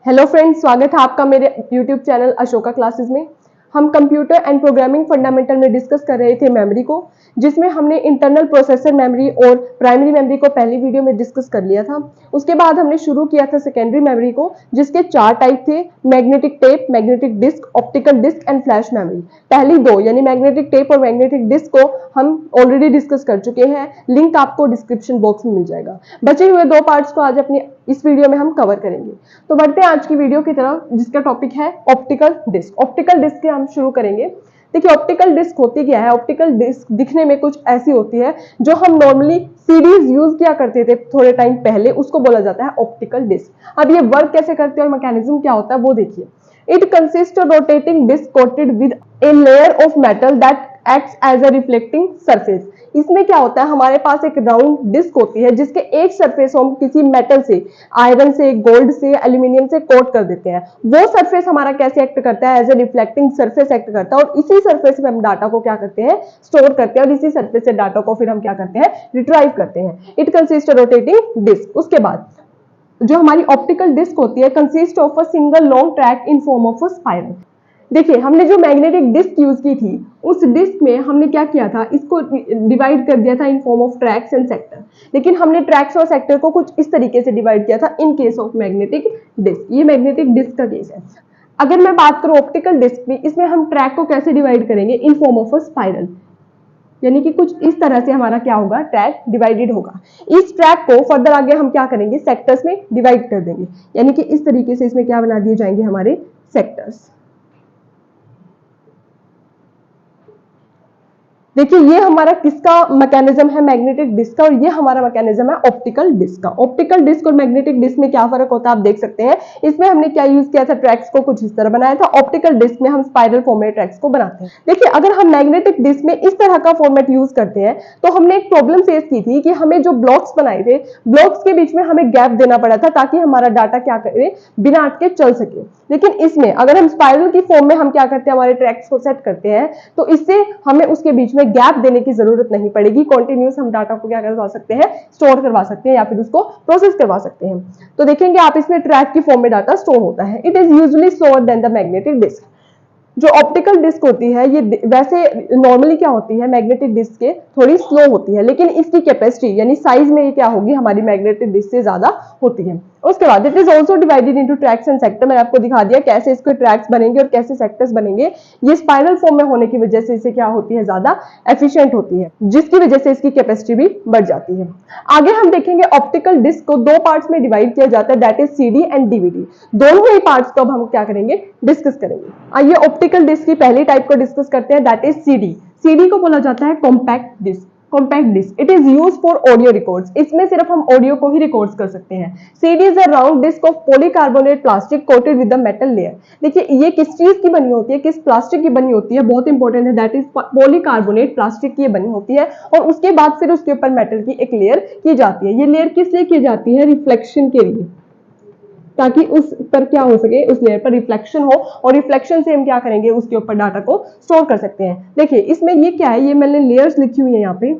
Hello friends, स्वागत है आपका मेरे यूट्यूब चैनल अशोका क्लासेस में। हम कंप्यूटर एंड प्रोग्रामिंग फंडामेंटल में डिस्कस कर रहे थे मेमोरी को, जिसमें हमने इंटरनल प्रोसेसर मेमोरी और प्राइमरी मेमोरी को पहली वीडियो में डिस्कस कर लिया था। उसके बाद हमने शुरू किया था सेकेंडरी मेमोरी को, जिसके 4 टाइप थे: magnetic tape, magnetic disk, optical disk and flash memory. पहली दो यानी मैग्नेटिक टेप और मैग्नेटिक डिस्क को हम ऑलरेडी डिस्कस कर चुके हैं, लिंक आपको डिस्क्रिप्शन बॉक्स में मिल जाएगा। बचे हुए 2 पार्ट्स को आज अपनी इस वीडियो में हम कवर करेंगे। तो बढ़ते हैं आज की वीडियो की तरफ, जिसका टॉपिक है ऑप्टिकल डिस्क। ऑप्टिकल डिस्क के हम शुरू करेंगे। देखिए, ऑप्टिकल डिस्क होती क्या है। ऑप्टिकल डिस्क दिखने में कुछ ऐसी होती है जो हम नॉर्मली सीडीज यूज किया करते थे थोड़े टाइम पहले, उसको बोला जाता है ऑप्टिकल डिस्क। अब ये वर्क कैसे करते हैं और मैकेनिज्म क्या होता है वो देखिए। It consist of rotating disk coated with a layer of metal that acts as a reflecting surface. इसमें क्या होता है, हमारे पास एक राउंड डिस्क होती है जिसके एक सरफेस हम किसी मेटल से, आयरन से, गोल्ड से, एल्यूमिनियम से कोट कर देते हैं। वो सरफेस हमारा कैसे एक्ट करता है, as a reflecting surface act करता है, और इसी सरफेस पे हम डाटा को क्या करते हैं, स्टोर करते हैं, और इसी सरफेस से डाटा को फिर हम क्या करते हैं, रिट्राइव करते हैं। It consist of rotating disk. उसके बाद जो हमारी ऑप्टिकल डिस्क होती है consist of a single long track in form of a spiral. देखिए, हमने जो मैग्नेटिक डिस्क यूज की थी, उस डिस्क में हमने क्या किया था, इसको डिवाइड कर दिया था इन form of tracks and sector. लेकिन हमने ट्रैक्स और सेक्टर को कुछ इस तरीके से डिवाइड किया था in case of magnetic disk. ये मैग्नेटिक डिस्क का केस है। अगर मैं बात करूं ऑप्टिकल डिस्क में, इसमें हम ट्रैक को कैसे डिवाइड करेंगे, इन फॉर्म ऑफ अ स्पाइरल, यानी कि कुछ इस तरह से हमारा क्या होगा, ट्रैक डिवाइडेड होगा। इस ट्रैक को फर्दर आगे हम क्या करेंगे, सेक्टर्स में डिवाइड कर देंगे, यानी कि इस तरीके से इसमें क्या बना दिए जाएंगे, हमारे सेक्टर्स। देखिए, ये हमारा किसका मैकेनिज्म है, मैग्नेटिक डिस्क का, और ये हमारा मैकेनिज्म है ऑप्टिकल डिस्क का। ऑप्टिकल डिस्क और मैग्नेटिक डिस्क में क्या फर्क होता है आप देख सकते हैं। इसमें हमने क्या यूज किया था, ट्रैक्स को कुछ इस तरह बनाया था। ऑप्टिकल डिस्क में हम स्पाइरल फॉर्म में ट्रैक्स को बनाते हैं। देखिए, अगर हम मैग्नेटिक डिस्क में इस तरह का फॉर्मेट यूज करते हैं तो हमने एक प्रॉब्लम फेस की थी कि हमें जो ब्लॉक्स बनाए थे, ब्लॉक्स के बीच में हमें गैप देना पड़ा था ताकि हमारा डाटा क्या करे, बिना अटके चल सके। लेकिन इसमें अगर हम स्पाइरल की फॉर्म में हम क्या करते हैं, हमारे ट्रैक्स को सेट करते हैं, तो इससे हमें उसके बीच में गैप देने की जरूरत नहीं पड़ेगी। कॉन्टिन्यूस हम डाटा को क्या करवा सकते हैं, स्टोर करवा सकते हैं, या फिर उसको प्रोसेस करवा सकते हैं। तो देखेंगे आप, इसमें ट्रैक की फॉर्म में डाटा स्टोर होता है। It is usually slower then the magnetic disk. जो ऑप्टिकल डिस्क होती है, ये वैसे नॉर्मली क्या होती है, मैग्नेटिक डिस्क के थोड़ी स्लो होती है, लेकिन इसकी कैपेसिटी यानी साइज में ये क्या होगी, हमारी मैग्नेटिक डिस्क से ज्यादा होती है। उसके बाद it is also divided into tracks and sector. मैंने आपको दिखा दिया कैसे इसके ट्रैक्स बनेंगे और कैसे सेक्टर्स बनेंगे। ये स्पाइरल फॉर्म में होने की वजह से इसे क्या होती है, ज्यादा एफिशिएंट होती है, जिसकी वजह से इसकी कैपेसिटी भी बढ़ जाती है। आगे हम देखेंगे ऑप्टिकल डिस्क को 2 पार्ट्स में डिवाइड किया जाता है, that is CD and DVD. दोनों ही पार्ट्स को अब हम क्या करेंगे, डिस्कस करेंगे। आइए ऑप्टिकल डिस्क की पहली टाइप को डिस्कस करते हैं, दैट इज सीडी। सीडी को बोला जाता है compact disk. Compact disk, it is use for audio records. इसमें सिर्फ हम ऑडियो को ही रिकॉर्ड्स कर सकते हैं। CD is a round disk of polycarbonate plastic coated with the metal layer. देखिए, ये किस चीज की बनी होती है, किस प्लास्टिक की बनी होती है, बहुत इंपॉर्टेंट है, दैट इज पॉलीकार्बोनेट प्लास्टिक की बनी होती है, और उसके बाद फिर उसके ऊपर मेटल की एक लेयर की जाती है। ये लेयर किस लिए की जाती है, रिफ्लेक्शन के लिए, ताकि उस पर क्या हो सके, उस लेयर पर रिफ्लेक्शन हो, और रिफ्लेक्शन से हम क्या करेंगे, उसके ऊपर डाटा को स्टोर कर सकते हैं। देखिए, इसमें ये क्या है, ये मैंने लेयर्स लिखी हुई है यहाँ पे।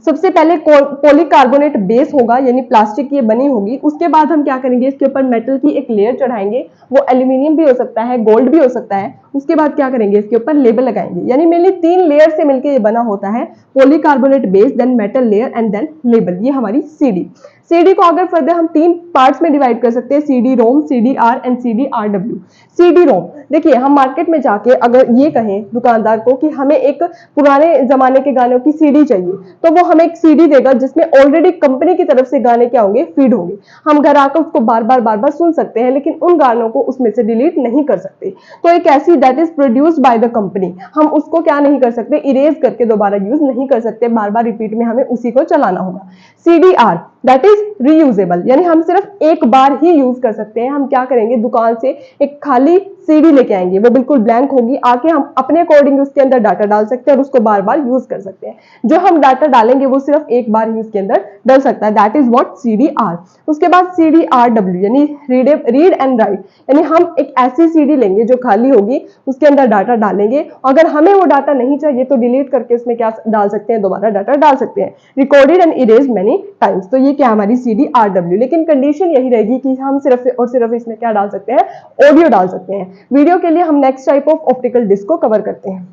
सबसे पहले पॉलीकार्बोनेट बेस होगा, यानी प्लास्टिक की ये बनी होगी। उसके बाद हम क्या करेंगे, इसके ऊपर मेटल की एक लेयर चढ़ाएंगे, वो एल्यूमिनियम भी हो सकता है, गोल्ड भी हो सकता है। उसके बाद क्या करेंगे, इसके ऊपर लेबल लगाएंगे, यानी मेनली 3 लेयर से मिलकर ये बना होता है, polycarbonate base, then metal layer and then label. ये हमारी सीडी। सीडी को अगर फर्दर हम 3 पार्ट्स में डिवाइड कर सकते हैं, CD ROM, CD R and CD R W. CD ROM, देखिए हम मार्केट में जाके अगर ये कहें दुकानदार को कि हमें एक पुराने जमाने के गानों की सीडी चाहिए, तो वो हमें एक सीडी देगा जिसमें ऑलरेडी कंपनी की तरफ से गाने क्या होंगे, फीड होंगे। हम घर आकर उसको बार बार सुन सकते हैं, लेकिन उन गानों को उसमें से डिलीट नहीं कर सकते। तो एक ऐसी that is produced by the company, हम उसको क्या नहीं कर सकते, इरेज करके दोबारा यूज नहीं कर सकते, बार बार रिपीट में हमें उसी को चलाना होगा। CD are that is reusable, यानी हम सिर्फ एक बार ही यूज कर सकते हैं। हम क्या करेंगे, दुकान से एक खाली सीडी लेके आएंगे, वो बिल्कुल ब्लैंक होगी, आके हम अपने अकॉर्डिंग उसके अंदर डाटा डाल सकते हैं और उसको बार बार यूज कर सकते हैं। जो हम डाटा डालेंगे वो सिर्फ एक बार ही उसके अंदर डल सकता है, that is what CD are. उसके बाद सीडी आर डब्ल्यू, यानी रीड एंड राइट, यानी हम एक ऐसी सीडी लेंगे जो खाली होगी, उसके अंदर डाटा डालेंगे, अगर हमें वो डाटा नहीं चाहिए तो डिलीट करके उसमें क्या डाल सकते हैं, दोबारा डाटा डाल सकते हैं। Recorded and erase many times, तो ये क्या हमारी हमारी CD RW, लेकिन कंडीशन यही रहेगी कि हम सिर्फ और सिर्फ इसमें क्या डाल सकते हैं, ऑडियो डाल सकते हैं। वीडियो के लिए हम next type of optical disk को कवर करते हैं।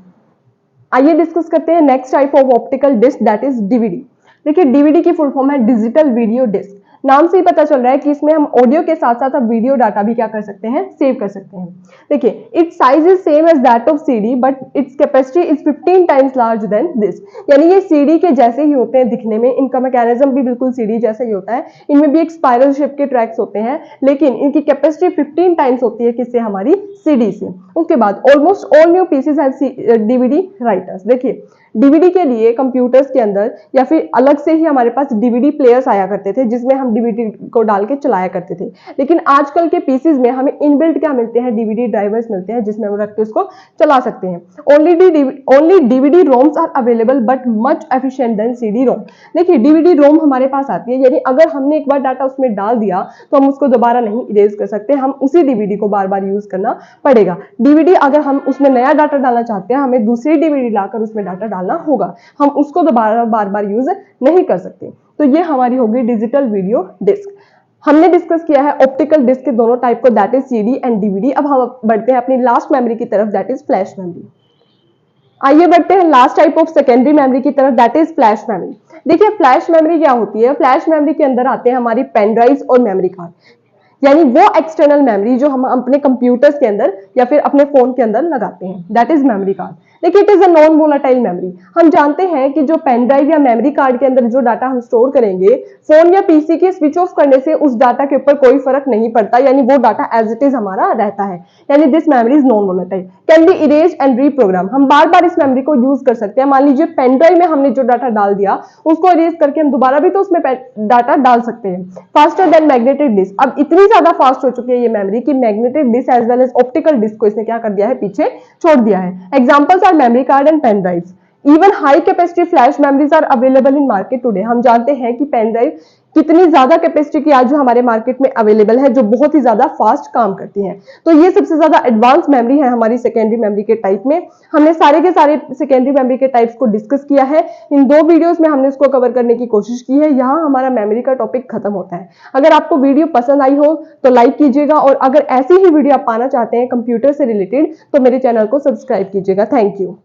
आइए डिस्कस करते हैं next type of optical disk, that is DVD. देखिए डीवीडी की फुल फॉर्म है डिजिटल वीडियो डिस्क। नाम से ही पता चल रहा है कि इसमें हम ऑडियो के साथ साथ अब वीडियो डाटा भी क्या कर सकते हैं, सेव कर सकते हैं। देखिए its size is same as that of CD but its capacity is 15 times large than this. यानी ये सीडी के जैसे ही होते हैं दिखने में, इनका मैकेनिज्म भी बिल्कुल सीडी जैसा ही होता है, इनमें भी एक स्पाइरल शेप के ट्रैक्स होते हैं, लेकिन इनकी कैपेसिटी 15 टाइम्स होती है किससे, हमारी सीडी से। उसके बाद almost all new pieces have DVD writers. देखिए डीवीडी के लिए कंप्यूटर्स के अंदर या फिर अलग से ही हमारे पास डीवीडी प्लेयर्स आया करते थे जिसमें हम डीवीडी को डाल के चलाया करते थे, लेकिन आजकल के पीसीज में हमें इनबिल्ट क्या मिलते हैं, डीवीडी ड्राइवर्स मिलते हैं जिसमें हम रख के उसको चला सकते हैं। Only DVD ROMs are available but much efficient than CD ROM. देखिए डीवीडी रोम हमारे पास आती है, यानी अगर हमने एक बार डाटा उसमें डाल दिया तो हम उसको दोबारा नहीं इरेज कर सकते, हम उसी डीवीडी को बार बार यूज करना पड़ेगा। डीवीडी अगर हम उसमें नया डाटा डालना चाहते हैं, हमें दूसरी डीवीडी लाकर उसमें डाटा डालना होगा, हम उसको दोबारा बार बार यूज नहीं कर सकते। तो ये हमारी होगी डिजिटल वीडियो डिस्क। हमने डिस्कस किया है ऑप्टिकल डिस्क के दोनों टाइप को, that is CD and DVD. अब हम बढ़ते हैं अपनी लास्ट मेमोरी की तरफ, दैट इज फ्लैश मेमोरी। आइए बढ़ते हैं last type of secondary memory की तरफ, दैट इज फ्लैश मेमोरी। देखिए फ्लैश मेमोरी क्या होती है, फ्लैश मेमोरी के अंदर आते हैं हमारी पेन ड्राइव्स और मेमोरी कार्ड, यानी वो एक्सटर्नल मेमोरी जो हम अपने कंप्यूटर्स के अंदर या फिर अपने फोन के अंदर लगाते हैं, दैट इज मेमोरी कार्ड। देखिए it is a non volatile memory. हम जानते हैं कि जो पेन ड्राइव या मेमोरी कार्ड के अंदर जो डाटा हम स्टोर करेंगे, फोन या पीसी के स्विच ऑफ करने से उस डाटा के ऊपर कोई फर्क नहीं पड़ता, यानी वो डाटा एज इट इज हमारा रहता है, यानी this memory is non volatile, can be erase and reprogram. हम बार बार इस मेमोरी को यूज कर सकते हैं। मान लीजिए पेन ड्राइव में हमने जो डाटा डाल दिया उसको इरेज करके हम दोबारा भी तो उसमें डाटा डाल सकते हैं। Faster than magnetic disk. अब इतनी ज्यादा फास्ट हो चुकी है ये मेमोरी कि magnetic disk as well as optical disk को इसने क्या कर दिया है, पीछे छोड़ दिया है। Examples are memory card and pen drives. Even high capacity flash memories are available in market today. हम जानते हैं कि पेन ड्राइव कितनी ज्यादा कैपेसिटी की आज जो हमारे मार्केट में अवेलेबल है, जो बहुत ही ज्यादा फास्ट काम करती है। तो ये सबसे ज्यादा एडवांस मेमोरी है हमारी सेकेंडरी मेमोरी के टाइप में। हमने सारे के सारे सेकेंडरी मेमोरी के टाइप्स को डिस्कस किया है। इन 2 वीडियोस में हमने इसको कवर करने की कोशिश की है। यहाँ हमारा मेमोरी का टॉपिक खत्म होता है। अगर आपको वीडियो पसंद आई हो तो लाइक कीजिएगा, और अगर ऐसी ही वीडियो आप पाना चाहते हैं कंप्यूटर से रिलेटेड तो मेरे चैनल को सब्सक्राइब कीजिएगा। Thank you.